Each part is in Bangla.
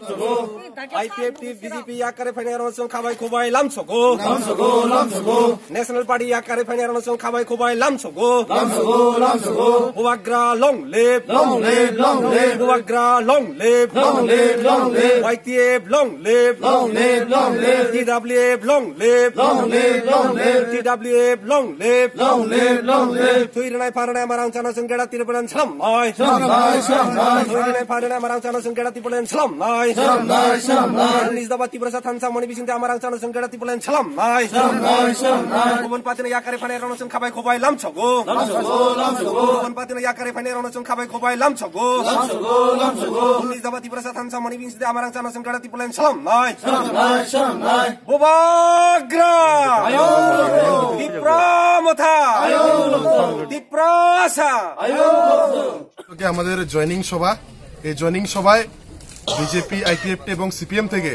IPFT BJP yakare fainai ronson khabai khobai lamsogo National Party yakare fainai ronson khabai khobai lamsogo Buagra long live Buagra long live YTF long live TWF long live TWF long live Thuiranai pharanai marang chana sengkeda tirupalan salam noi Thuiranai pharanai marang chana sengkeda tirupalan salam noi Nisdaba tibrasa thansa moni bisinte amarang chana sengkeda tirupalan salam noi Ubun patina yakare fainai ronson khabai khobai lamsogo Ubun patina yakare fainai ronson khabai khobai lamsogo Nisdaba tibrasa thansa moni bisinte amarang chana sengkeda tirupalan salam noi Buagra Dipramotha Diprasa আমাদের জয়েনিং সভা এই জয়েনিং সভায় বিজেপি আইপিএফটি এবং সিপিএম থেকে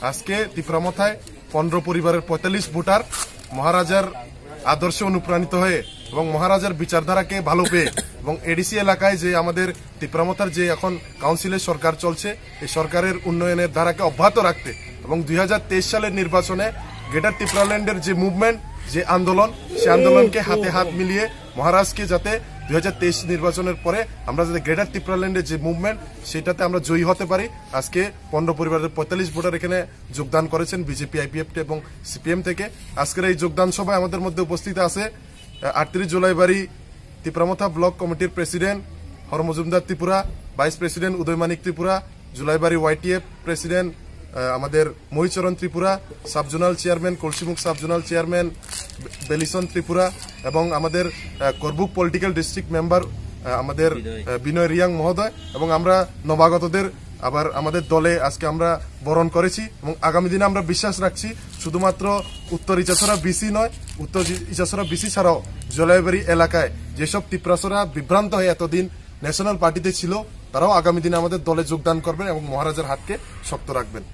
আজকে তিপ্রামথায় 15 পরিবারের 45 ভোটার মহারাজার আদর্শে অনুপ্রাণিত হয়ে এবং মহারাজার বিচারধারাকে ভালো পেয়ে এবং এডিসি এলাকায় যে আমাদের তিপ্রামথার যে এখন কাউন্সিলের সরকার চলছে এই সরকারের উন্নয়নের ধারাকে অব্যাহত রাখতে এবং 2023 সালের নির্বাচনে গ্রেটার ত্রিপুরাল্যান্ডের যে মুভমেন্ট যে আন্দোলন সেই আন্দোলনকে হাতে হাত মিলিয়ে মহারাজকে যাতে 2023 নির্বাচনের পরে আমরা যাতে গ্রেটার ত্রিপুরাল্যান্ডের যে মুভমেন্ট সেটাতে আমরা জয়ী হতে পারি আজকে 15 পরিবারের 45 ভোটার এখানে যোগদান করেছেন বিজেপি আইপিএফটি এবং সিপিএম থেকে আজকের এই যোগদান সভায় আমাদের মধ্যে উপস্থিত আছে 38 জুলাইবাড়ি তিপ্রামথা ব্লক কমিটির president Har Majumder Tripura vice president Udaymanik Tripura Julaibari YTF president আমাদের Mohicharan Tripura subzonal chairman Kalsimukh subzonal chairman Belison Tripura এবং আমাদের করবুক পলিটিক্যাল ডিস্ট্রিক্ট মেম্বার আমাদের বিনয় রিয়াং মহোদয় এবং আমরা নবাগতদের আবার আমাদের দলে আজকে আমরা বরণ করেছি এবং আগামী দিনে আমরা বিশ্বাস রাখছি শুধুমাত্র উত্তর ইচাছড়া বিসি নয় উত্তর ইচাছড়া বিসি ছাড়াও জলাইবাড়ি এলাকায় যেসব তিপ্রাসরা বিভ্রান্ত হয়ে এতদিন ন্যাশনাল পার্টিতে ছিল তারাও আগামী দিনে আমাদের দলে যোগদান করবেন এবং মহারাজার হাতকে শক্ত রাখবেন।